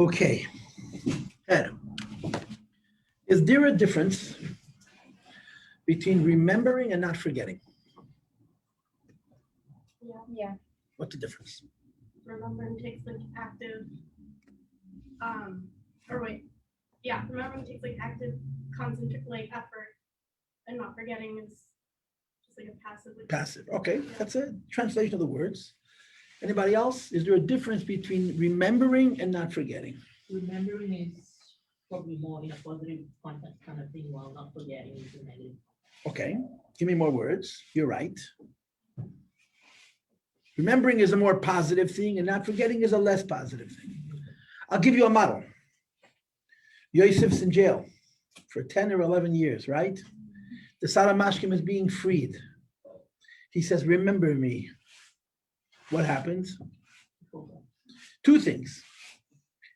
Okay. Ed, is there a difference between remembering and not forgetting? Yeah. What's the difference? Remembering takes like active, remembering takes like active, like effort, and not forgetting is just like a passive. Passive. Okay, that's a translation of the words. Anybody else? Is there a difference between remembering and not forgetting? Remembering is probably more in a positive context kind of thing, while not forgetting is a negative. Okay, give me more words. You're right. Remembering is a more positive thing, and not forgetting is a less positive thing. I'll give you a model. Yosef's in jail for 10 or 11 years, right? The Saramashkim is being freed. He says, remember me. What happens? Two things.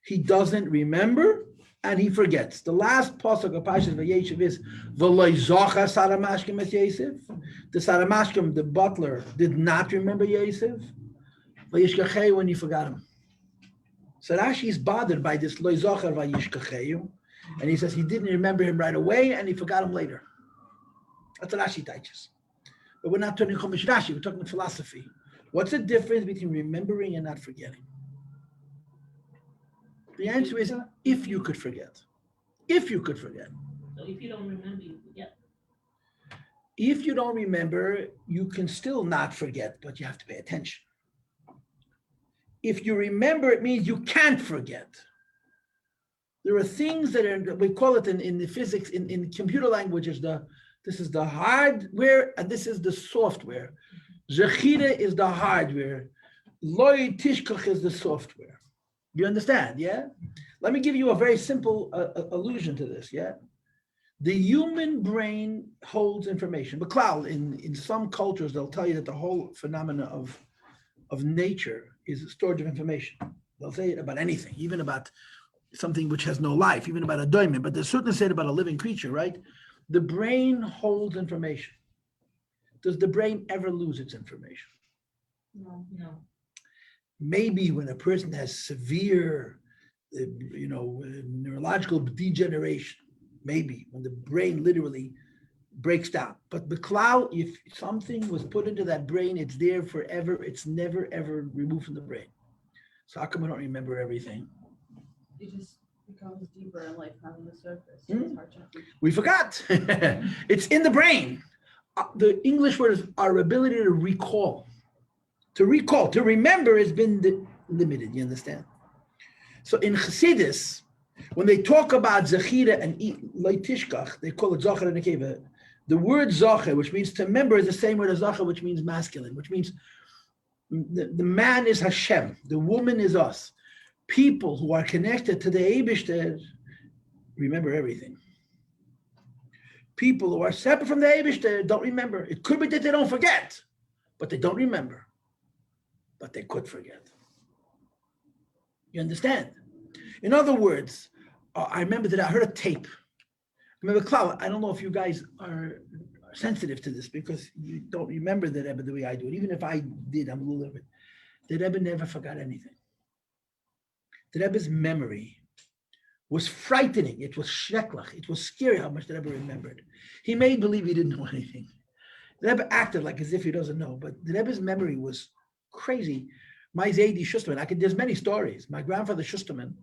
He doesn't remember and he forgets. The last pasuk of Parshas Vayeshev is V'lo zocha Saramashkim es Yosef. The Saramashkim, the butler, did not remember Yosef. Vayishkachei, when he forgot him. So Rashi is bothered by this lo zocher vayishkachei, and he says he didn't remember him right away and he forgot him later. That's what Rashi teaches. But we're not turning Chumash Rashi, we're talking philosophy. What's the difference between remembering and not forgetting? The answer is if you could forget. If you could forget. So if you don't remember, you forget. If you don't remember, you can still not forget, but you have to pay attention. If you remember, it means you can't forget. There are things that are, we call it in the physics, in computer languages, this is the hardware and this is the software. Zechira is the hardware. Loy tishkach is the software. You understand, yeah? Let me give you a very simple allusion to this, yeah? The human brain holds information. But Klaus, in some cultures, they'll tell you that the whole phenomena of nature is a storage of information. They'll say it about anything, even about something which has no life, even about a diamond, but there's certainly said about a living creature, right? The brain holds information. Does the brain ever lose its information? No. Maybe when a person has severe, neurological degeneration, maybe when the brain literally breaks down. But the cloud, if something was put into that brain, it's there forever. It's never, ever removed from the brain. So how come we don't remember everything? It just becomes deeper in life, not on the surface. So it's hard to. We forgot. It's in the brain. The English word is our ability to recall. To remember has been limited, you understand? So in Chassidus, when they talk about Zechira and Leitishkach, they call it Zocher and Nekeva. The word Zocher, which means to remember, is the same word as Zocher, which means masculine, which means the man is Hashem, the woman is us. People who are connected to the Eibishter remember everything. People who are separate from the Eibishter don't remember. It could be that they don't forget, but they don't remember. But they could forget. You understand? In other words, I remember that I heard a tape. Remember, Klaus, I don't know if you guys are sensitive to this because you don't remember the Rebbe the way I do it. Even if I did, I'm a little bit. The Rebbe never forgot anything. The Rebbe's memory was frightening. It was shreklach. It was scary how much the Rebbe remembered. He made believe he didn't know anything. The Rebbe acted like as if he doesn't know, but the Rebbe's memory was crazy. My Zaidi Shusterman, there's many stories. My grandfather Shusterman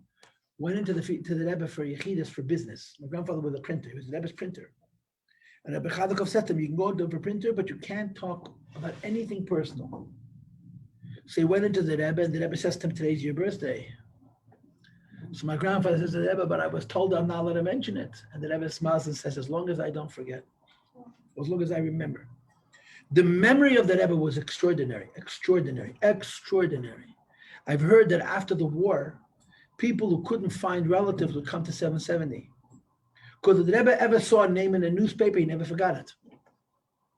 went into to the Rebbe for Yechidus for business. My grandfather was a printer. He was the Rebbe's printer. And Rebbe Chadakov said to him, you can go into for printer, but you can't talk about anything personal. So he went into the Rebbe, and the Rebbe says to him, today's your birthday. So my grandfather says to the Rebbe, but I was told I'm not allowed to mention it. And the Rebbe smiles and says, as long as I don't forget, as long as I remember. The memory of the Rebbe was extraordinary. I've heard that after the war, people who couldn't find relatives would come to 770. Because if the Rebbe ever saw a name in a newspaper, he never forgot it.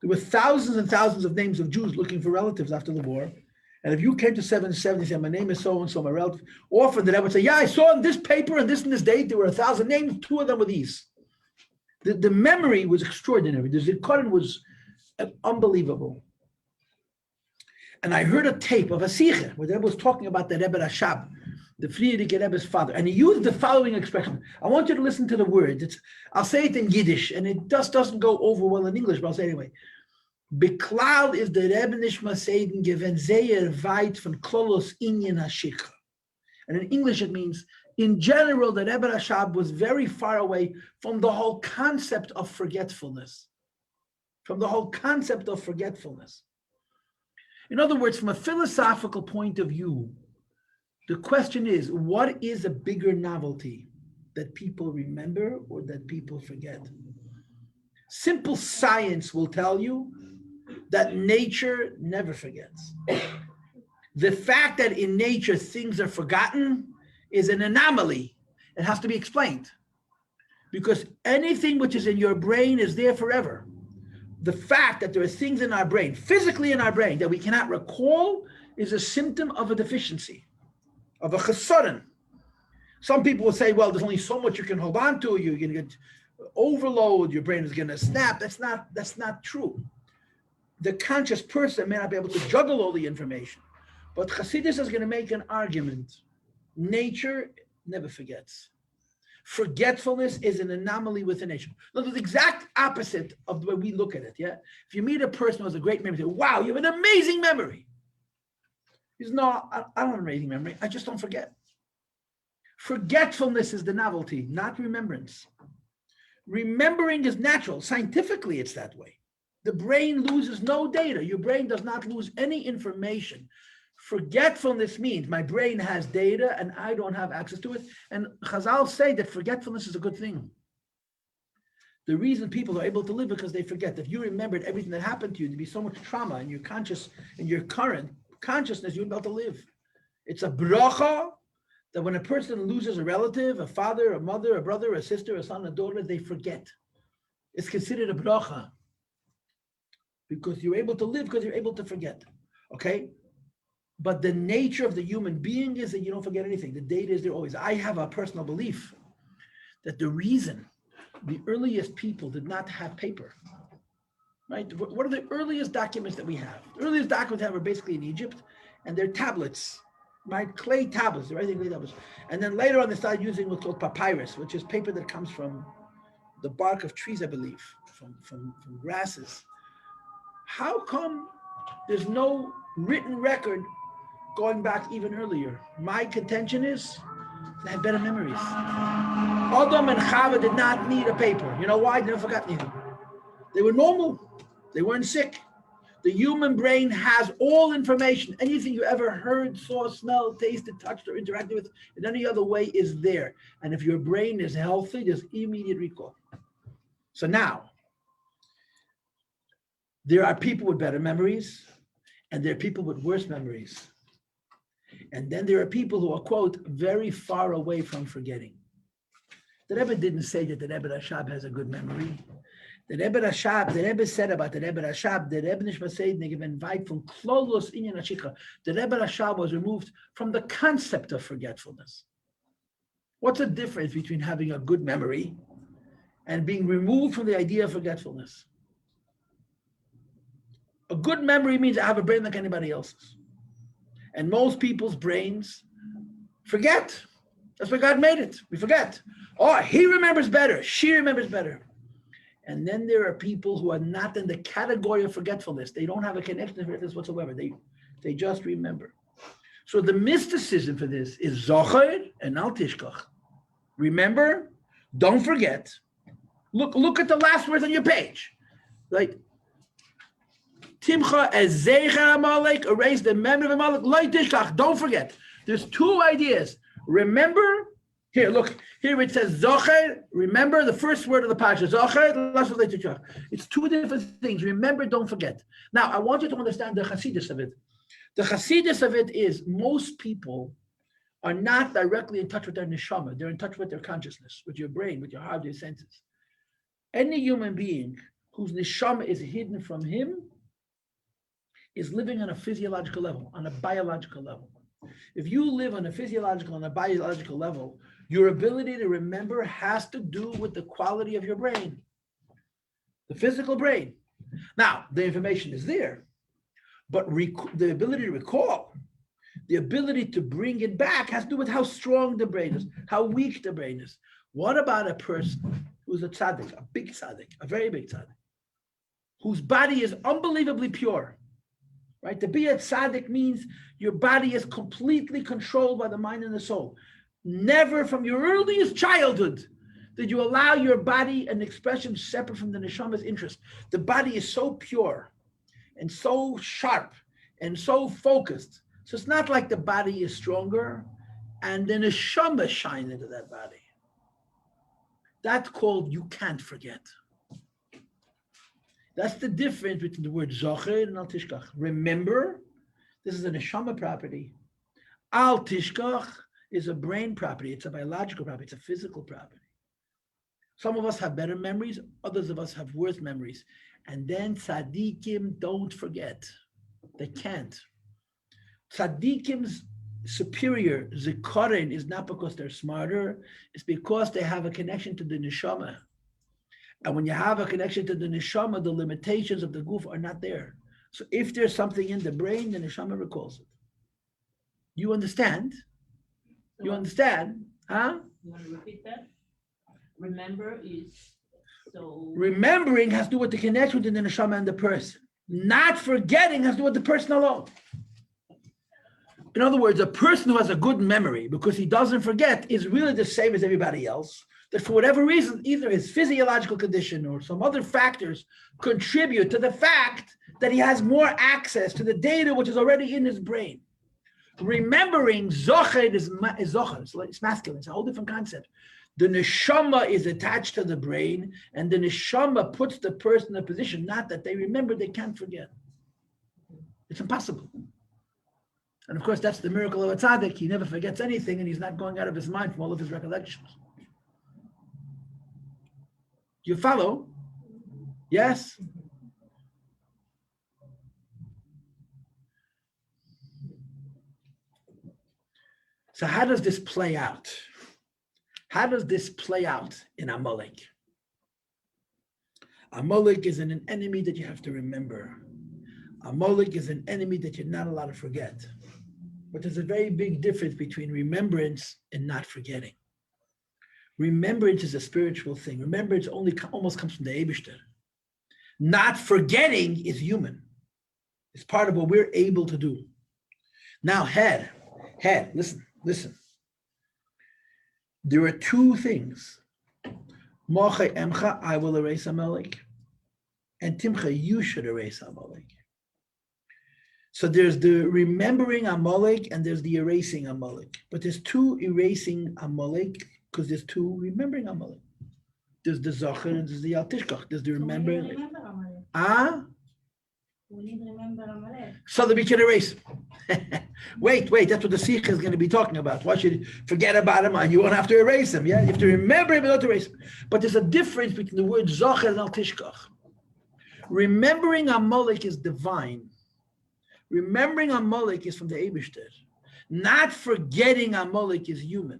There were thousands and thousands of names of Jews looking for relatives after the war. And if you came to 770 and said, my name is so-and-so, my relative, often the Rebbe would say, yeah, I saw in this paper and this date, there were 1,000 names, 2 of them were these. The memory was extraordinary. The Zikaron was unbelievable. And I heard a tape of a Sicha where the Rebbe was talking about the Rebbe Rashab. the Friedrich Rebbe's father, and he used the following expression. I want you to listen to the words. I'll say it in Yiddish, and it just doesn't go over well in English, but I'll say it anyway. Beklal is the Rebbe Nishma Seiden given sehr weit von Klolos Inyan HaShicha. And in English it means, in general, the Rebbe Rashab was very far away from the whole concept of forgetfulness. From the whole concept of forgetfulness. In other words, from a philosophical point of view, the question is, what is a bigger novelty? That people remember or that people forget? Simple science will tell you that nature never forgets. The fact that in nature things are forgotten is an anomaly. It has to be explained. Because anything which is in your brain is there forever. The fact that there are things in our brain, physically in our brain, that we cannot recall is a symptom of a deficiency, of a chesaron. Some people will say, well, there's only so much you can hold on to. You're going to get overload. Your brain is going to snap. That's not true. The conscious person may not be able to juggle all the information. But Hasidus is going to make an argument. Nature never forgets. Forgetfulness is an anomaly within nature. Look, the exact opposite of the way we look at it. Yeah, if you meet a person who has a great memory, you say, wow, you have an amazing memory. He says, no, I don't have an amazing memory. I just don't forget. Forgetfulness is the novelty, not remembrance. Remembering is natural. Scientifically, it's that way. The brain loses no data. Your brain does not lose any information. Forgetfulness means my brain has data and I don't have access to it. And Chazal say that forgetfulness is a good thing. The reason people are able to live because they forget. If you remembered everything that happened to you, there'd be so much trauma in your current consciousness, you wouldn't be able to live. It's a bracha that when a person loses a relative, a father, a mother, a brother, a sister, a son, a daughter, they forget. It's considered a bracha. Because you're able to live because you're able to forget. Okay? But the nature of the human being is that you don't forget anything. The data is there always. I have a personal belief that the reason the earliest people did not have paper, right? What are the earliest documents that we have? The earliest documents we have are basically in Egypt, and they're tablets, right? Clay tablets, they're everything clay tablets. And then later on, they started using what's called papyrus, which is paper that comes from the bark of trees, I believe, from grasses. How come there's no written record going back even earlier? My contention is they have better memories. Adam and Chava did not need a paper. You know why? They never forgot anything. They were normal. They weren't sick. The human brain has all information. Anything you ever heard, saw, smelled, tasted, touched, or interacted with in any other way is there. And if your brain is healthy, there's immediate recall. So now, there are people with better memories, and there are people with worse memories. And then there are people who are, quote, very far away from forgetting. The Rebbe didn't say that the Rebbe Rashab has a good memory. The Rebbe said about the Rebbe Rashab, the Rebbe Nishma Seidne given weit from Klolos Inyan HaShicha. The Rebbe Rashab was removed from the concept of forgetfulness. What's the difference between having a good memory and being removed from the idea of forgetfulness? A good memory means I have a brain like anybody else's. And most people's brains forget. That's why God made it. We forget. Oh, he remembers better. She remembers better. And then there are people who are not in the category of forgetfulness. They don't have a connection to forgetfulness whatsoever. They just remember. So the mysticism for this is Zocher and Al Tishkach. Remember, don't forget. Look at the last words on your page. Right? Timcha as Zecher Amalek, erase the memory of Amalek. Lo Tishkach, don't forget. There's two ideas. Remember, here, look, here it says Zocher, remember the first word of the Pasha, Zocher, it's two different things. Remember, don't forget. Now, I want you to understand the Hasidus of it. The Hasidus of it is most people are not directly in touch with their neshama. They're in touch with their consciousness, with your brain, with your heart, your senses. Any human being whose neshama is hidden from him is living on a physiological level, on a biological level. If you live on a physiological and a biological level, your ability to remember has to do with the quality of your brain, the physical brain. Now, the information is there, but the ability to recall, The ability to bring it back has to do with how strong the brain is, how weak the brain is. What about a person who's a tzaddik, a big tzaddik, a very big tzaddik, whose body is unbelievably pure, right? To be a tzaddik means your body is completely controlled by the mind and the soul. Never from your earliest childhood did you allow your body an expression separate from the neshama's interest. The body is so pure and so sharp and so focused. So it's not like the body is stronger and the neshama shine into that body. That's called you can't forget. That's the difference between the word zocher and al tishkach. Remember, this is a neshama property. Al tishkach is a brain property. It's a biological property. It's a physical property. Some of us have better memories. Others of us have worse memories. And then tzaddikim don't forget. They can't. Tzaddikim's superior zikaron is not because they're smarter. It's because they have a connection to the neshama. And when you have a connection to the neshama, the limitations of the guf are not there. So if there's something in the brain, the neshama recalls it. You understand? You understand? Huh? You want to repeat that? Remember is so. Remembering has to do with the connection between the neshama and the person. Not forgetting has to do with the person alone. In other words, a person who has a good memory because he doesn't forget is really the same as everybody else. That for whatever reason, either his physiological condition or some other factors contribute to the fact that he has more access to the data which is already in his brain. Remembering zocher is zocher, it's masculine, it's a whole different concept. The neshama is attached to the brain, and the neshama puts the person in a position, not that they remember, they can't forget. It's impossible. And of course, that's the miracle of a tzaddik. He never forgets anything, and he's not going out of his mind from all of his recollections. You follow? Yes? So how does this play out? How does this play out in Amalek? Amalek is an enemy that you have to remember. Amalek is an enemy that you're not allowed to forget. But there's a very big difference between remembrance and not forgetting. Remembrance is a spiritual thing. Remembrance almost comes from the Eibishter. Not forgetting is human. It's part of what we're able to do. Now, head, listen. There are two things. Moche emcha, I will erase Amalek. And Timcha, you should erase Amalek. So there's the remembering Amalek and there's the erasing Amalek. But there's two erasing Amalek because there's two remembering Amalek. There's the Zocher and there's the Al Tishkach. There's the remembering. We need to remember Amalek. So that we can erase. Wait, that's what the Sicha is going to be talking about. Why should you forget about him and you won't have to erase him? Yeah, you have to remember him and not erase him. But there's a difference between the word Zocher and Al Tishkach. Remembering Amalek is divine. Remembering Amalek is from the Eibishter. Not forgetting Amalek is human.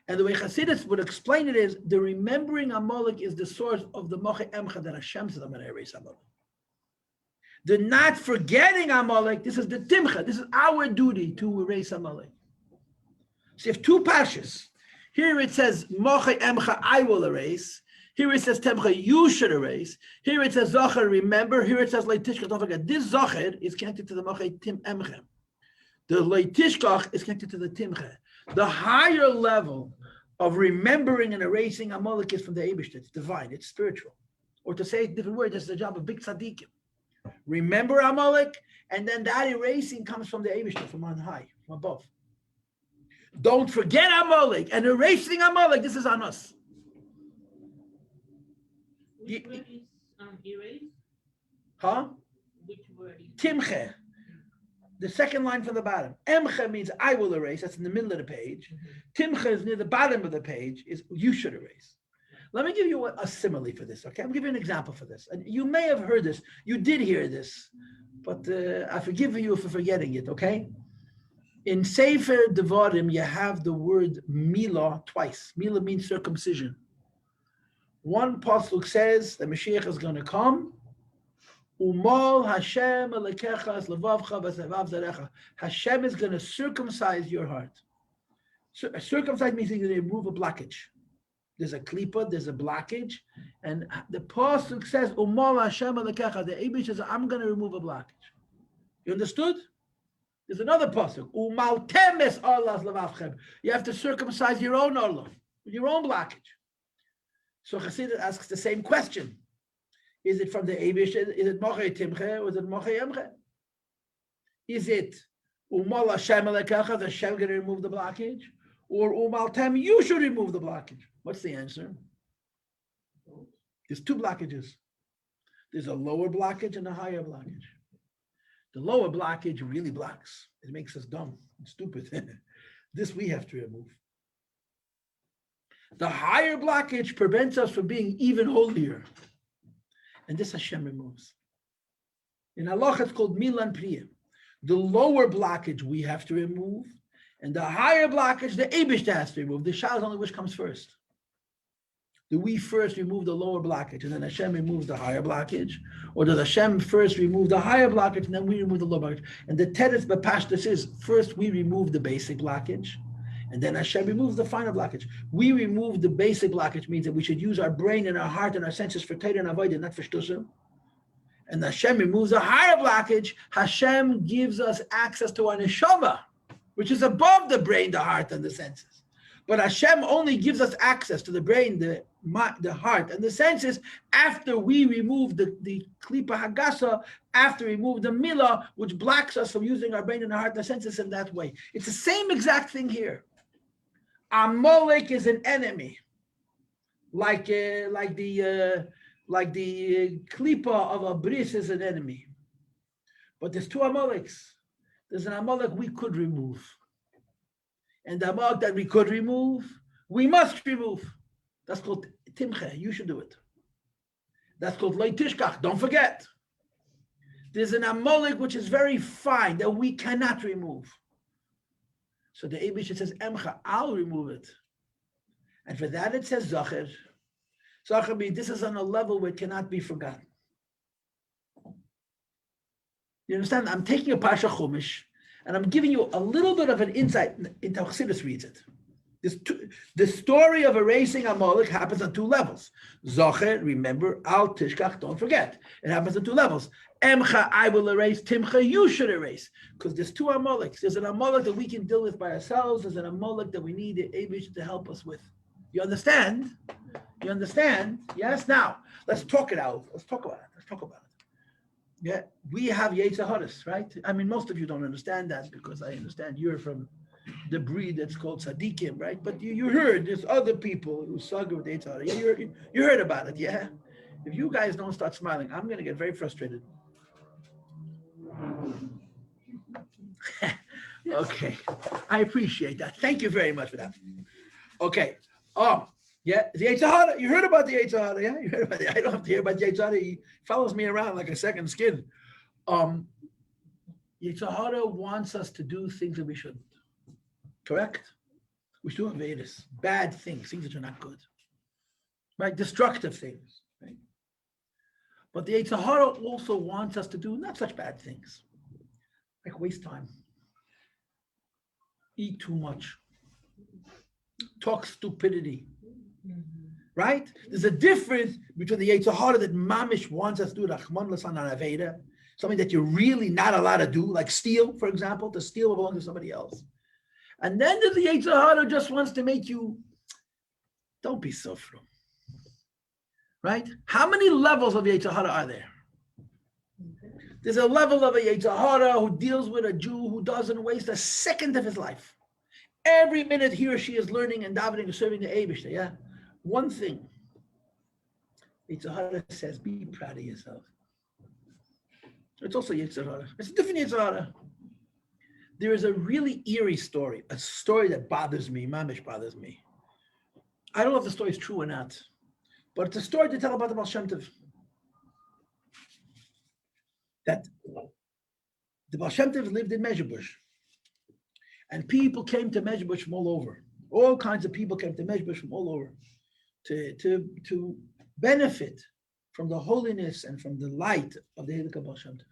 And the way Chassidus would explain it is, the remembering Amalek is the source of the Moche Emcha that Hashem said, I'm going to erase Amalek. The not forgetting Amalek, this is the Timcha. This is our duty to erase Amalek. So you have two parshas. Here it says, Moche Emcha, I will erase. Here it says, Temcha, you should erase. Here it says, Zocher, remember. Here it says, Leitishkach, don't forget. This Zocher is connected to the Moche Tim Emcha. The Leitishkach is connected to the Timcha. The higher level of remembering and erasing Amalek is from the Eibishter. It's divine, it's spiritual. Or to say it different words, it's the job of big tzaddikim. Remember Amalek, and then that erasing comes from the Eibishter, from on high, from above. Don't forget Amalek, and erasing Amalek, this is on us. Which word is erase? Huh? Which word is Timche. The second line from the bottom. Emche means I will erase. That's in the middle of the page. Timche is near the bottom of the page. Is you should erase. Let me give you a simile for this. Okay, I'm giving you an example for this. And you may have heard this. You did hear this, but I forgive you for forgetting it. Okay. In Sefer Devarim, you have the word Milah twice. Milah means circumcision. One pasuk says the Mashiach is going to come, Umol Hashem alekecha es levavcha v'sevav zarecha. Hashem is going to circumcise your heart. Circumcise means he's going to remove a blockage. There's a klipa, there's a blockage, and the pasuk says, "Umol Hashem alekecha." The Eibush says, "I'm going to remove a blockage." You understood? There's another pasuk. Umal temes arlas levavchem. You have to circumcise your own arlah, your own blockage. So Chassidus asks the same question. Is it from the Eibush? Is it Mochei Timche or is it Mochei Emche? Is it Umal Hashem Alekecha, the Hashem going to remove the blockage? Or Umal Tem, you should remove the blockage? What's the answer? There's two blockages. There's a lower blockage and a higher blockage. The lower blockage really blocks. It makes us dumb and stupid. This we have to remove. The higher blockage prevents us from being even holier. And this Hashem removes. In halacha, it's called milan priyah. The lower blockage we have to remove, and the higher blockage the Eibush has to remove. The shah is only which comes first. Do we first remove the lower blockage and then Hashem removes the higher blockage? Or does Hashem first remove the higher blockage and then we remove the lower blockage? And the Teves b'pashtus is first we remove the basic blockage and then Hashem removes the final blockage. We remove the basic blockage, means that we should use our brain and our heart and our senses for Torah and avodah, not for shtusim. And Hashem removes a higher blockage. Hashem gives us access to our neshama, which is above the brain, the heart, and the senses. But Hashem only gives us access to the brain, the heart, and the senses after we remove the klipa hagasa, after we remove the milah, which blocks us from using our brain and our heart and the senses in that way. It's the same exact thing here. Amalek is an enemy, like the klipa of a bris is an enemy. But there's two Amaleks. There's an Amalek we could remove. And the Amalek that we could remove, we must remove. That's called Timche. You should do it. That's called Lo Tishkach. Don't forget. There's an Amalek which is very fine that we cannot remove. So the Eibush says, Emcha, I'll remove it. And for that it says Zacher. Zacher means this is on a level where it cannot be forgotten. You understand? I'm taking a Parsha Chumash and I'm giving you a little bit of an insight into how Chassidus reads it. The story of erasing Amalek happens on two levels. Zacher, remember, Al Tishkach, don't forget. It happens on two levels. Emcha, I will erase. Timcha, you should erase. Because there's two Amaleks. There's an Amalek that we can deal with by ourselves. There's an Amalek that we need the Eibush to help us with. You understand? You understand? Yes? Now, let's talk it out. Let's talk about it. Yeah, we have Yetzer Haras, right? I mean, most of you don't understand that because I understand you're from the breed that's called Tzaddikim, right? But you heard there's other people who struggle with Yetzer Haras. Yeah, you heard about it, yeah? If you guys don't start smiling, I'm going to get very frustrated. Okay, I appreciate that. Thank you very much for that. Okay. Yeah, the Yetzer Hara. You heard about the Yetzer Hara, yeah? You heard about it. I don't have to hear about Yetzer Hara. He follows me around like a second skin. Yetzer Hara wants us to do things that we shouldn't. Correct? We should do Avedas, bad things that are not good. Right? Destructive things. Right? But the Yetzer Hara also wants us to do not such bad things. Like waste time. Eat too much. Talk stupidity. Right? There's a difference between the Yetzer Hara that Mamish wants us to do, Rachman L'san on Aveda, something that you're really not allowed to do, like steal, for example, to steal what belongs to somebody else. And then there's the Yetzer Hara just wants to make you, don't be so frum. Right? How many levels of Yetzer Hara are there? There's a level of a Yetzer Hara who deals with a Jew who doesn't waste a second of his life. Every minute he or she is learning and davening and serving the Eibishter, yeah? One thing, Yetzer Hara says, be proud of yourself. It's also Yetzer Hara. It's a different Yetzer Hara. There is a really eerie story, a story that bothers me, mamish bothers me. I don't know if the story is true or not, but it's a story to tell about the Baal Shem Tov. That the Baal Shem Tov lived in Mezhebush, and people came to Mezhebush from all over. All kinds of people came to Mezhebush from all over to benefit from the holiness and from the light of the Heilige Baal Shem Tov.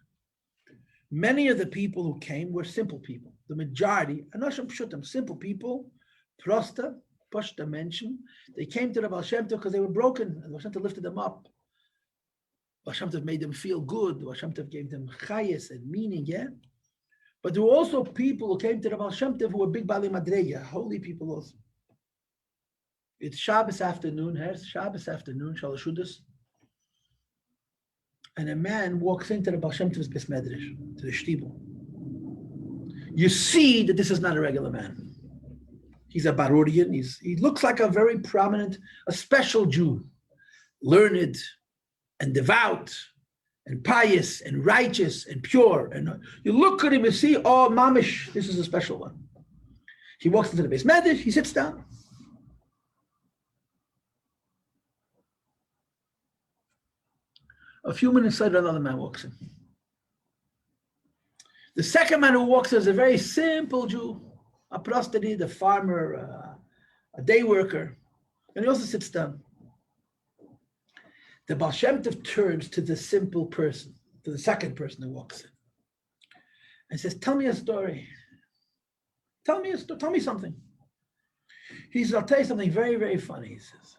Many of the people who came were simple people. The majority, Anashim Pshutim, simple people, Prosta, Pashta mention, they came to the Baal Shem Tov because they were broken, and Baal Shem Tov lifted them up. Baal Shem Tov made them feel good. Baal Shem Tov gave them chayes and meaning, yeah? But there were also people who came to the Baal Shem Tov who were big Bali Madreya, holy people also. It's Shabbos afternoon, Shabbos afternoon, Shalashudas. And a man walks into the Baal Shem Tov's Beis Medrash, to the Shtibel. You see that this is not a regular man. He's a Barurian. He looks like a very prominent, a special Jew, learned and devout and pious and righteous and pure. And you look at him and see, oh, mamish, this is a special one. He walks into the Beis Medrash, he sits down. A few minutes later, another man walks in. The second man who walks in is a very simple Jew, a prostitute, a farmer, a day worker, and he also sits down. The Baal Shem Tov turns to the simple person, to the second person who walks in, and says, tell me a story. Tell me something. He says, I'll tell you something very, very funny, he says.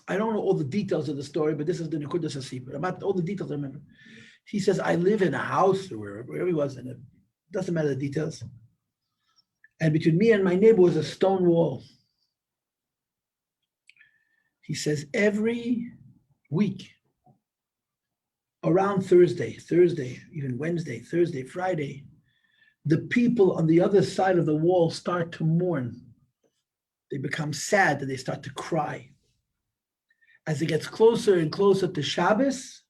I don't know all the details of the story, but this is the Nekudas HaSipur. About all the details I remember. He says, I live in a house, or wherever he was, and it doesn't matter the details. And between me and my neighbor was a stone wall. He says, every week, around Thursday, even Wednesday, Thursday, Friday, the people on the other side of the wall start to mourn. They become sad and they start to cry. As it gets closer and closer to Shabbos,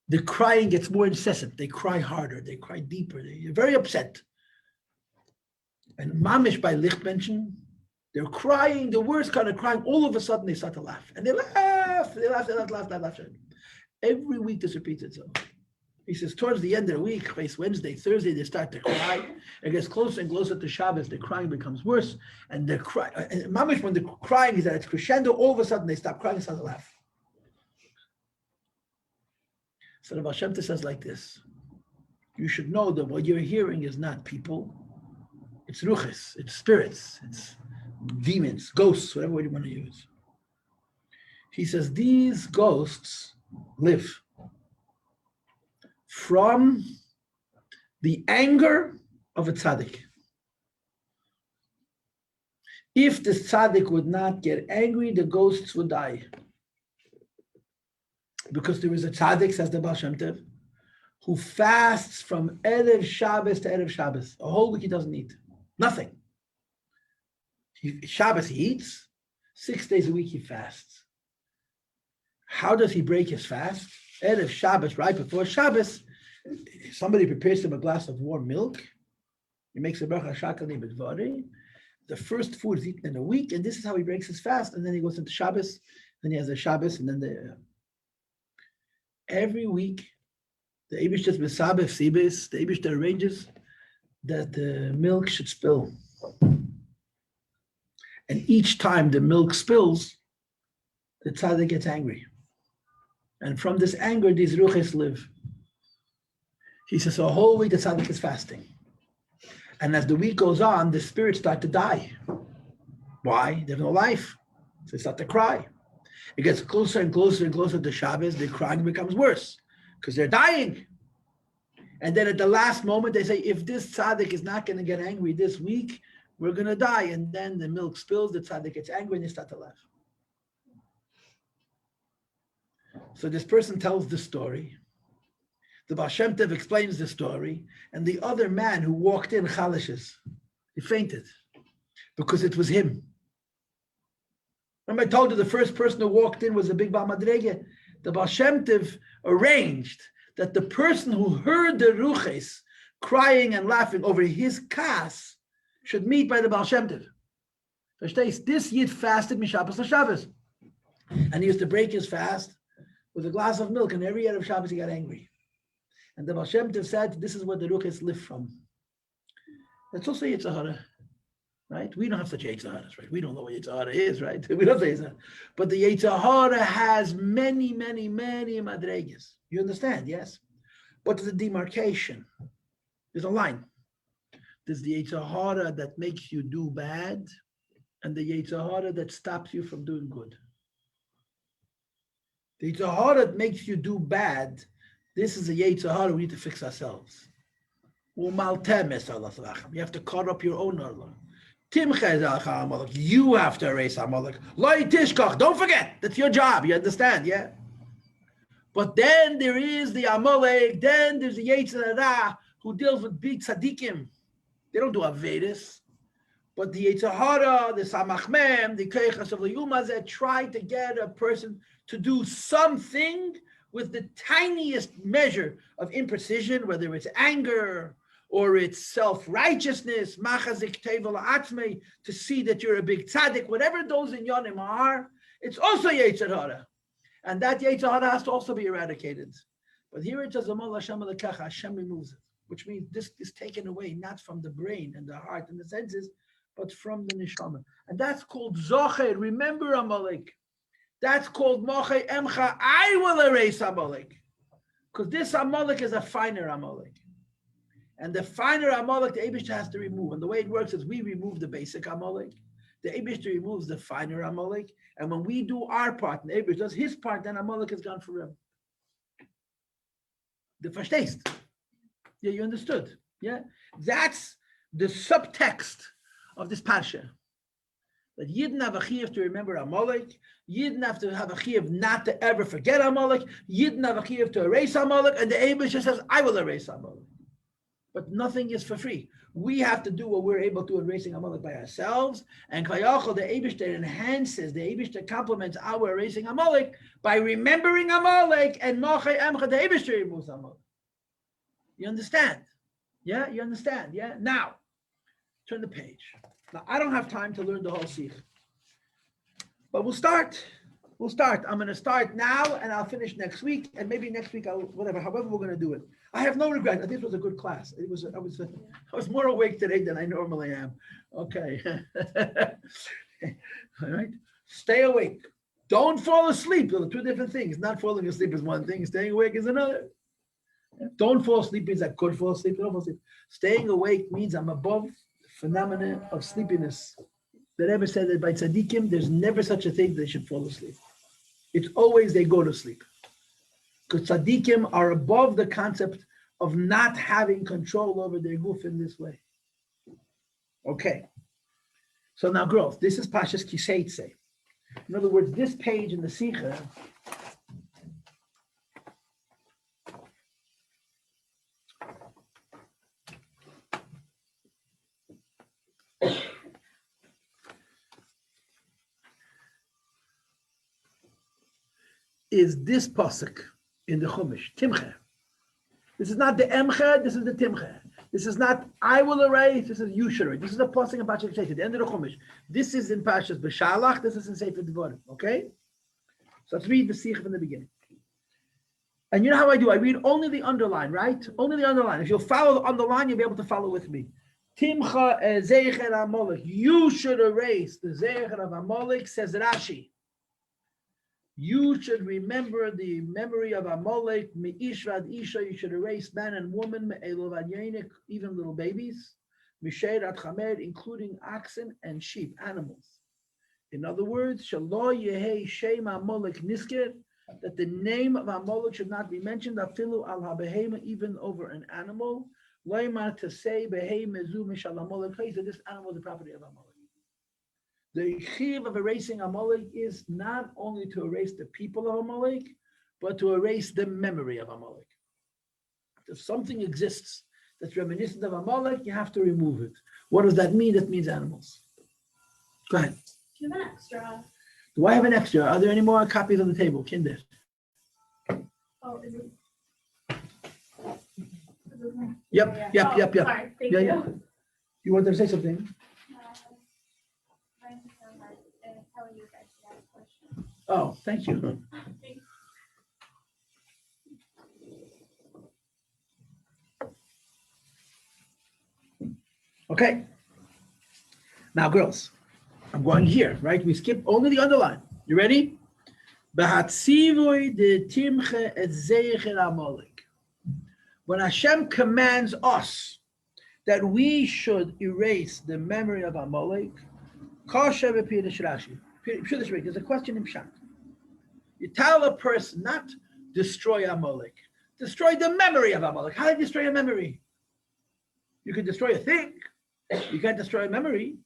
the crying gets more incessant. They cry harder, they cry deeper, they're very upset. And Mamish by Lichtmenschen, they're crying, the worst kind of crying, all of a sudden they start to laugh. And they laugh. Every week this repeats itself. He says, towards the end of the week, Wednesday, Thursday, they start to cry. It gets closer and closer to Shabbos, the crying becomes worse. And the cry, and Mamish, when the crying is at its crescendo, all of a sudden they stop crying and start to laugh. So the Baal Shem Tov says like this: you should know that what you're hearing is not people, it's ruches, it's spirits, it's demons, ghosts, whatever word you want to use. He says these ghosts live from the anger of a tzaddik. If the tzaddik would not get angry, the ghosts would die. Because there is a tzaddik, says the Baal Shem Tov, who fasts from Erev Shabbos to Erev Shabbos. A whole week he doesn't eat. Nothing. Shabbos he eats. 6 days a week he fasts. How does he break his fast? Erev Shabbos, right before Shabbos, somebody prepares him a glass of warm milk. He makes a bracha shakali b'dvari. The first food is eaten in a week, and this is how he breaks his fast. And then he goes into Shabbos, then he has a Shabbos, and then every week, the Eibush is Besabef Sibis, the Eibush arranges that the milk should spill. And each time the milk spills, the tzaddik gets angry. And from this anger, these ruches live. He says, so a whole week the tzaddik is fasting. And as the week goes on, the spirits start to die. Why? They have no life. So they start to cry. It gets closer and closer and closer to Shabbos, the crying becomes worse because they're dying. And then at the last moment, they say, if this tzaddik is not going to get angry this week, we're going to die. And then the milk spills, the tzaddik gets angry, and they start to laugh. So this person tells the story. The Baal Shem Tov explains the story, and the other man who walked in chalishes, he fainted because it was him. Remember I told you the first person who walked in was a big Baal Madrege. The Baal Shem Tov arranged that the person who heard the ruches crying and laughing over his kas should meet by the Baal Shem Tov. Verstehst? This Yid fasted Mishabbos LaShabbos. And he used to break his fast with a glass of milk, and every year of Shabbos he got angry. And the Baal Shem Tov said, this is where the ruches live from. That's also Yitzhahara. right? We don't have such Yetzer Haras, right? We don't know what Yetzer Hara is, right? We don't say that. But the Yetzer Hara has many, many, many madregas. You understand, yes? But there's a demarcation. There's a line. There's the Yetzer Hara that makes you do bad, and the Yetzer Hara that stops you from doing good. The Yetzer Hara that makes you do bad, this is a Yetzer Hara we need to fix ourselves. You have to cut up your own Allah. You have to erase Amalek. Don't forget, that's your job. You understand, yeah? But then there is the Amalek, then there's the Yetzer Hara who deals with big tzaddikim. They don't do Avedis. But the Yetzer Hara, the Samach Mem, the Keichas of the Yumazet try to get a person to do something with the tiniest measure of imprecision, whether it's anger or it's self-righteousness, machazik tevel atzmei, to see that you're a big tzaddik, whatever those in Yonim are, it's also Yetzer Hara. And that Yetzer Hara has to also be eradicated. But here it says, Hashem removes it, which means this is taken away, not from the brain and the heart and the senses, but from the neshama. And that's called Zocher. Remember Amalek. That's called Moche Emcha. I will erase Amalek. Because this Amalek is a finer Amalek. And the finer Amalek, the Eibishter has to remove. And the way it works is we remove the basic Amalek. The Eibishter removes the finer Amalek. And when we do our part, and the Eibishter does his part, then Amalek is gone forever. The verstehst. Yeah, you understood. Yeah? That's the subtext of this parsha. That Yidden have a chiyuv to remember Amalek. Yidden have to have a chiyuv not to ever forget Amalek. Yidden have a chiyuv to erase Amalek. And the Eibishter says, I will erase Amalek. But nothing is for free. We have to do what we're able to erasing Amalek by ourselves. And Kvayachol, the Eibishter enhances, the Eibishter complements our erasing Amalek by remembering Amalek, and Mochei Emcha, the Eibishter removes Amalek. You understand? Yeah, you understand? Yeah. Now, turn the page. Now, I don't have time to learn the whole Sicha. But we'll start. We'll start. I'm going to start now, and I'll finish next week. And maybe next week, however we're going to do it. I have no regret. This was a good class. I was more awake today than I normally am. Okay. All right. Stay awake. Don't fall asleep. Those are two different things. Not falling asleep is one thing. Staying awake is another. Don't fall asleep means I could fall asleep. Don't fall asleep. Staying awake means I'm above the phenomenon of sleepiness. That ever said that by tzaddikim, there's never such a thing that they should fall asleep. It's always they go to sleep. Because tzaddikim are above the concept of not having control over their goof in this way. Okay. So now growth. This is Pashas Kiseitse. In other words, this page in the Sicha is this pasuk in the Chumash, Timcha. This is not the Emcha, this is the Timcha. This is not I will erase, this is you should erase. This is the pasuk in Pashas Kiseitse, the end of the Chumash. This is in Pashas B'Shalach, this is in Sefer Devarim, okay? So let's read the Sicha from the beginning. And you know how I do? I read only the underline, right? Only the underline. If you'll follow the underline, you'll be able to follow with me. Timcha Zecher Amalek. You should erase the Zecher of Amalek, says Rashi. You should remember the memory of Amalek, Me'ishrad Isha, you should erase man and woman, Me'elov Yenik, even little babies, Misher At Chamer, including oxen and sheep, animals. In other words, Shalo Yehei Shem Amalek Nisker, that the name of Amalek should not be mentioned, Afilu Al HaBehema, even over an animal, Loimar to say, Behema Zu Mishal Amalek, that this animal is the property of Amalek. The chiyuv of erasing Amalek is not only to erase the people of Amalek, but to erase the memory of Amalek. If something exists that's reminiscent of Amalek, you have to remove it. What does that mean? That means animals. Go ahead. Do you have an extra? Do I have an extra? Are there any more copies on the table? Kinder. Oh, is it? Yep. Sorry, thank you. Yeah. You want to say something? Telling you guys to ask questions. Oh, thank you. Okay. Now, girls, I'm going here, right? We skip only the underline. You ready? When Hashem commands us that we should erase the memory of Amalek, there's a question in Pshat. You tell a person not destroy Amalek, destroy the memory of Amalek. How do you destroy a memory? You can destroy a thing. You can't destroy a memory.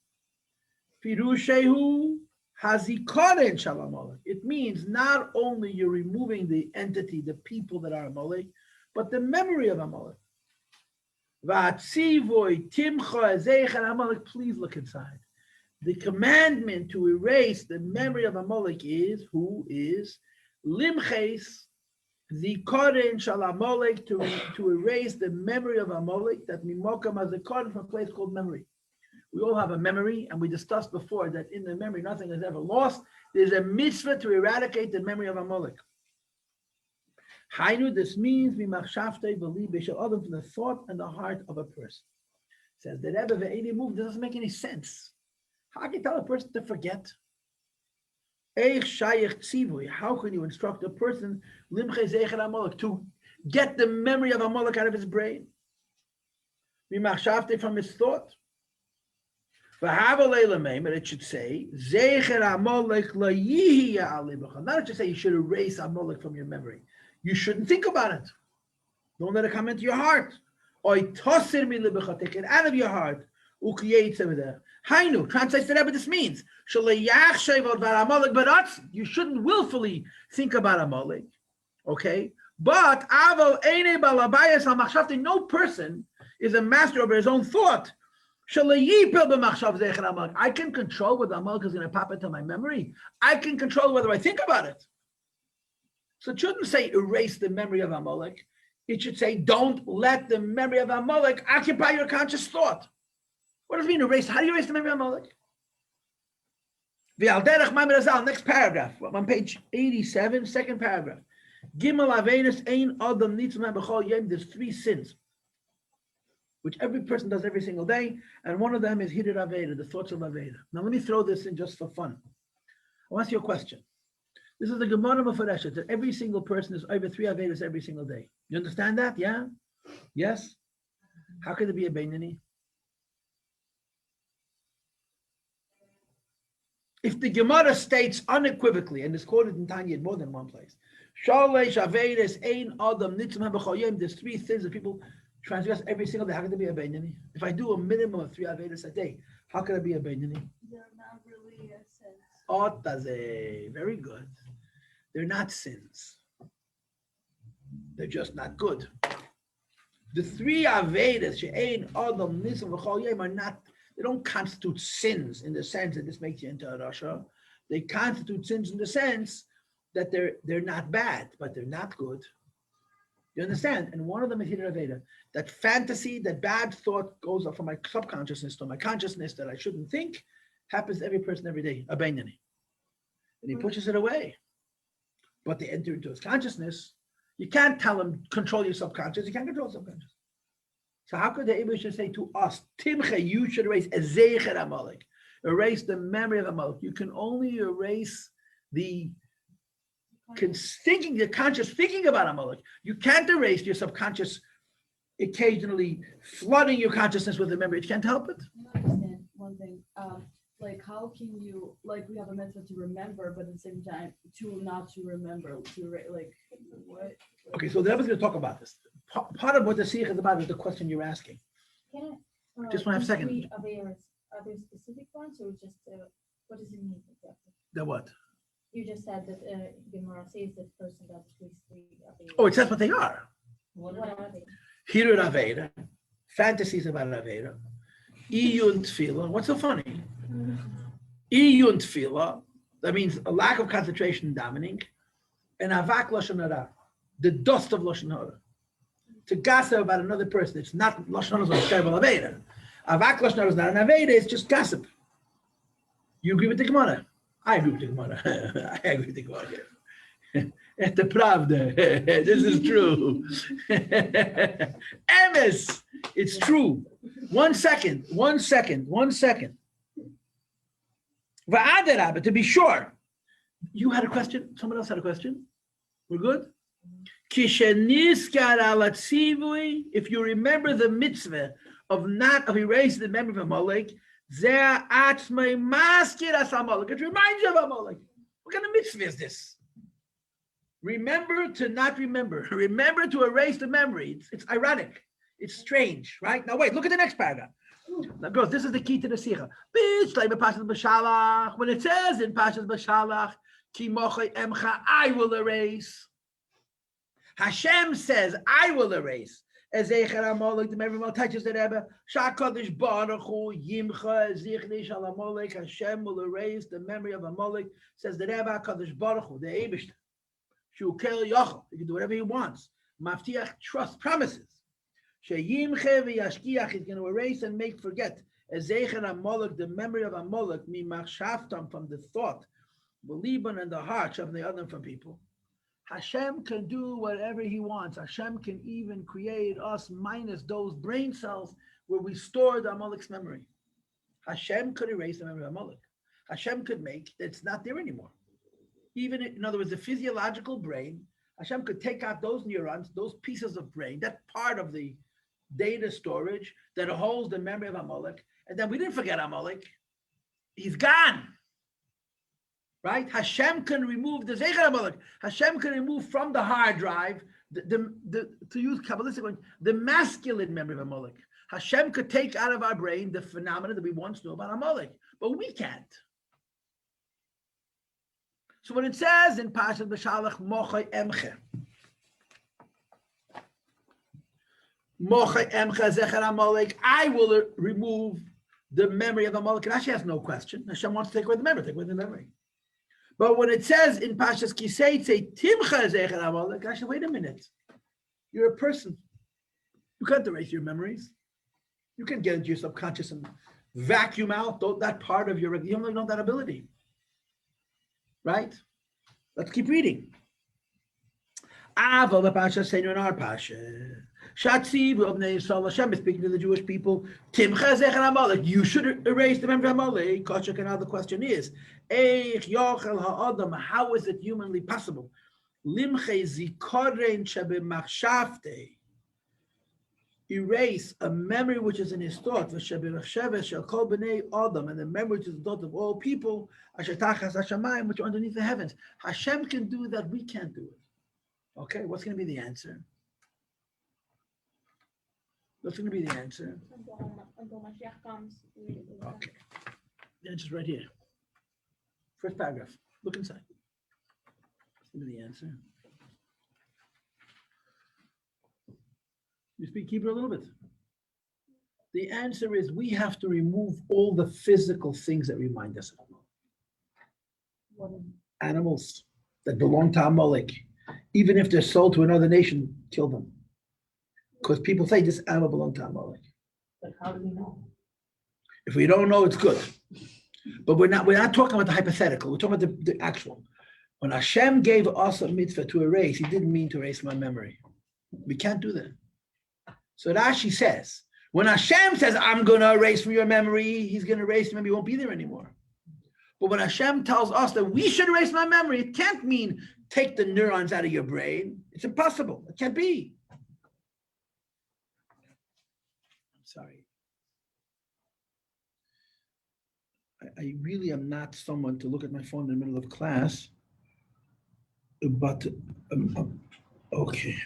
Pirushehu hazikoren shel Amalek. It means not only you're removing the entity, the people that are Amalek, but the memory of Amalek. V'atzivoy timcha zeichen Amalek. Please look inside. The commandment to erase the memory of Amalek is who is limches zikoren shel Amalek, to erase the memory of Amalek, that mimokam hazikoren, from a place called memory. We all have a memory, and we discussed before that in the memory nothing is ever lost. There's a mitzvah to eradicate the memory of Amalek. Hainu, this means mimachshavtei b'libe shel adam, from the thought and the heart of a person. It says the Rebbe ve'edi move doesn't make any sense. How can you tell a person to forget? Eich shayich tzivui. How can you instruct a person limche zeichen Amalek, to get the memory of Amalek out of his brain? Mimachshavtei, from his thought. And it should say, not it should say you should erase Amalek from your memory. You shouldn't think about it. Don't let it come into your heart. Take it out of your heart. Hainu translates the Rebbe. This means you shouldn't willfully think about Amalek. Okay? But no person is a master over his own thought. I can control whether Amalek is going to pop into my memory. I can control whether I think about it. So it shouldn't say erase the memory of Amalek. It should say don't let the memory of Amalek occupy your conscious thought. What does it mean erase? How do you erase the memory of Amalek? Next paragraph, on page 87, second paragraph. There's 3 sins which every person does every single day, and one of them is Hidur Aveda, the thoughts of Aveda. Now let me throw this in just for fun. I'll ask you a question. This is the Gemara Mefareshet, that every single person is over 3 Avedas every single day. You understand that? Yeah? Yes? How could it be a Beinani? If the Gemara states unequivocally, and it's quoted in Tanya in more than one place, there's 3 sins that people transgress every single day. How can it be a Beinani? If I do a minimum of 3 Avedas a day, how can it be a Beinani? They're not really a sense. Otaze. Very good. They're not sins. They're just not good. The 3 Avedas, She'ein, Adam, Nisim, V'chol Yom, are not, they don't constitute sins in the sense that this makes you into a Rasha. They constitute sins in the sense that they're not bad, but they're not good. You understand? And one of them is Hidur Aveda. That fantasy, that bad thought goes up from my subconsciousness to my consciousness that I shouldn't think, happens to every person every day, a Beinani. And he pushes it away. But they enter into his consciousness. You can't tell him, control your subconscious. You can't control subconscious. So how could the Rebbe should say to us, Timche, you should erase Ezecher Amalek, erase the memory of Amalek. You can only erase the conscious thinking about Amalek. You can't erase your subconscious occasionally flooding your consciousness with the memory. You can't help it. I don't understand one thing. Like, how can you, like, we have a method to remember, but at the same time, not to remember, like, what? Okay, so the Rebbe is going to talk about this. Part of what the Sicha is about is the question you're asking. Can I, Just one half second. Are there specific ones or just what does it mean exactly? The what? You just said that Gemara says that person does these 3 Avedas. Oh, it says what they are. What are they? Hidur Aveda, fantasies about Aveda, Iyun Tefillah. What's so funny? Iyun Tefillah, that means a lack of concentration and davening, and Avak Lashon Hara, the dust of Lashon Hara. To gossip about another person, it's not Lashon Hara, it's a terrible Aveda. Avak Lashon Hara is not an Aveda, it's just gossip. You agree with the Gemara? I agree with the Gemara. I agree with the Gemara. The Pravda. This is true. Emes. It's true. 1 second. Va'adarabba, to be sure. You had a question? Someone else had a question? We're good? If you remember the mitzvah of erasing the memory of Amalek, it reminds you of Amalek. What kind of mitzvah is this? Remember to not remember. Remember to erase the memory. It's ironic. It's strange, right? Now wait, look at the next paragraph. Now, girls, this is the key to the Sicha. When it says in Pashas B'Shalach, Ki mochai emcha, I will erase. Hashem says, I will erase. Ezecher Amalek, the memory of touches the Rebbe. Shakadosh Baruch Hu Yimcha Zichnish Al Amalek. Hashem will erase the memory of Amalek. Says the Rebbe Kadosh Baruch Hu, the Eibishter. Shukel Yochel. He can do whatever he wants. Maftiach trust promises. Sheyimche v'yashkiach is going to erase and make forget. Ezecher Amalek, the memory of Amalek, mimachshavtam, from the thought, believing in the heart of the other from people. Hashem can do whatever he wants. Hashem can even create us minus those brain cells where we store the Amalek's memory. Hashem could erase the memory of Amalek. Hashem could make it's not there anymore. Even in other words, the physiological brain, Hashem could take out those neurons, those pieces of brain, that part of the data storage that holds the memory of Amalek, and then we didn't forget Amalek. He's gone. Right? Hashem can remove the Zecher Amalek. Hashem can remove from the hard drive, to use Kabbalistic one, the masculine memory of Amalek. Hashem could take out of our brain the phenomena that we once knew about Amalek, but we can't. So when it says in Parashat B'Shalach, Mochai Emche, Mochai Emche Zecher Amalek, I will remove the memory of Amalek. And Hashem has no question. Hashem wants to take away the memory, take away the memory. But when it says in Pashas Kisei, say Timcha Zecher Amalek, Hashem, wait a minute. You're a person. You can't erase your memories. You can get into your subconscious and vacuum out that part of your, you don't have that ability. Right? Let's keep reading. Ava b'Pasha Seinu in our Pasha. Shatzi v'Obnei Yisrael, Hashem is speaking to the Jewish people. Timcha Zecher Amalek. You should erase the memory of Amalek. Kachak, and now the question is, Eich Yochel Ha'adam, how is it humanly possible? Limche Zikoren Shebemachshavte. Erase a memory which is in his thought, and the memory which is the thought of all people, which are underneath the heavens. Hashem can do that, we can't do it. Okay, what's going to be the answer? What's going to be the answer? Until Mashiach comes. Okay, the answer's right here. First paragraph. Look inside. What's going to be the answer? You speak Hebrew a little bit. The answer is we have to remove all the physical things that remind us of Amalek. Animals that belong to Amalek, even if they're sold to another nation, kill them. Because people say this animal belongs to Amalek. But how do we know? If we don't know, it's good. But we're not talking about the hypothetical. We're talking about the actual. When Hashem gave us a mitzvah to erase, he didn't mean to erase my memory. We can't do that. So Rashi says, when Hashem says, I'm going to erase from your memory, he's going to erase your memory, he won't be there anymore. But when Hashem tells us that we should erase my memory, it can't mean take the neurons out of your brain. It's impossible. It can't be. I'm sorry. I really am not someone to look at my phone in the middle of class, but okay.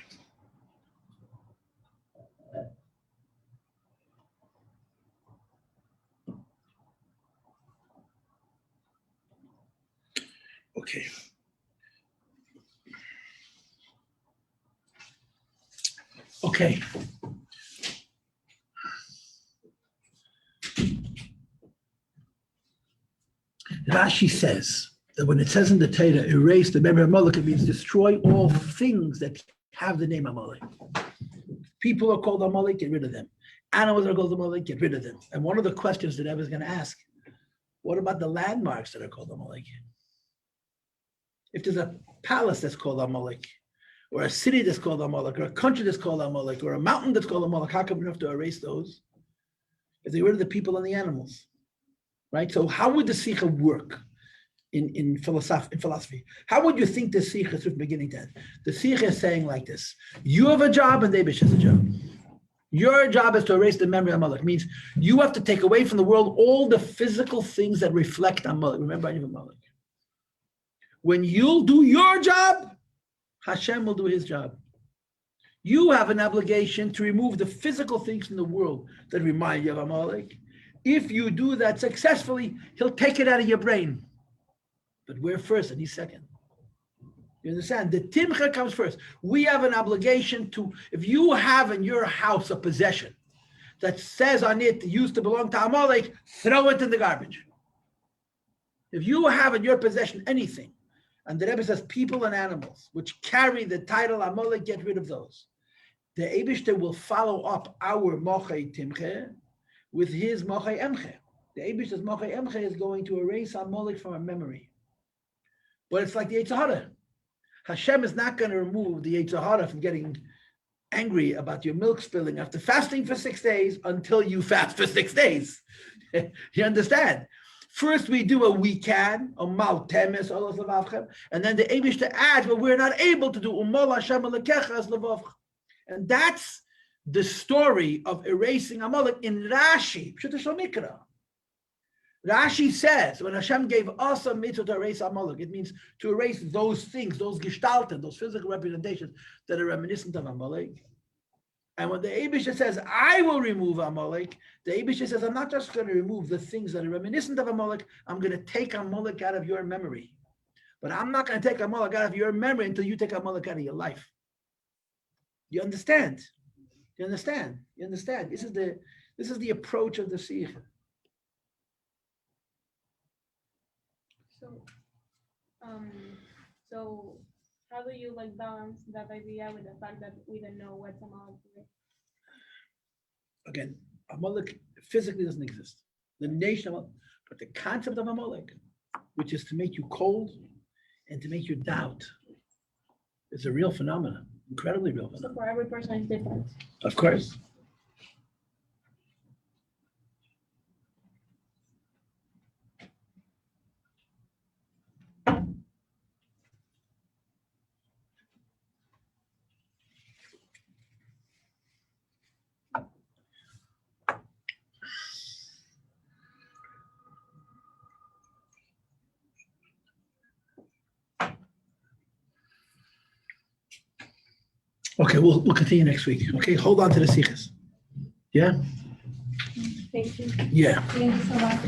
Okay. Okay. Rashi says that when it says in the Torah, erase the memory of Amalek, it means destroy all things that have the name Amalek. People are called Amalek, get rid of them. Animals are called Amalek, get rid of them. And one of the questions that Eva's going to ask, what about the landmarks that are called Amalek? If there's a palace that's called Amalek, or a city that's called Amalek, or a country that's called Amalek, or a mountain that's called Amalek, how come we have to erase those? If they were the people and the animals. right? So how would the Sicha work in philosophy? How would you think the Sicha is from beginning to end? The Sicha is saying like this: you have a job and David has a job. Your job is to erase the memory of Amalek. Means you have to take away from the world all the physical things that reflect Amalek. Remember, I have Amalek. When you'll do your job, Hashem will do his job. You have an obligation to remove the physical things in the world that remind you of Amalek. If you do that successfully, he'll take it out of your brain. But we're first and he's second. You understand? The timcha comes first. We have an obligation to, if you have in your house a possession that says on it used to belong to Amalek, throw it in the garbage. If you have in your possession anything, and the Rebbe says people and animals which carry the title Amalek, get rid of those. The Eibishter will follow up our mochei timche with his mochei emche. The Eibishter's mochei emche is going to erase Amalek from our memory. But it's like the Yetzer Hara. Hashem is not going to remove the Yetzer Hara from getting angry about your milk spilling after fasting for 6 days until you fast for 6 days. You understand? First, we do what we can, Umal Temes, Olos Levavchem, and then the Eibishter adds what we're not able to do, Umal Hashem Alekecha as Levavchem. And that's the story of erasing Amalek in Rashi, Pshuta Shel Mikra. Rashi says, when Hashem gave us a mitzvah to erase Amalek, it means to erase those things, those gestalten, those physical representations that are reminiscent of Amalek. And when the Eibishter says, I will remove Amalek, the Eibishter says, I'm not just going to remove the things that are reminiscent of Amalek, I'm going to take Amalek out of your memory. But I'm not going to take Amalek out of your memory until you take Amalek out of your life. You understand? You understand? You understand? This is the approach of the Sicha. So how do you like balance that idea with the fact that we don't know what's Amalek? Again, Amalek physically doesn't exist. The nation of Amalek, but the concept of Amalek, which is to make you cold and to make you doubt, is a real phenomenon, incredibly real So phenomenon. for every person it's different. Of course. Okay, we'll continue next week. Okay, hold on to the Sichas. Yeah? Thank you. Yeah. Thank you so much.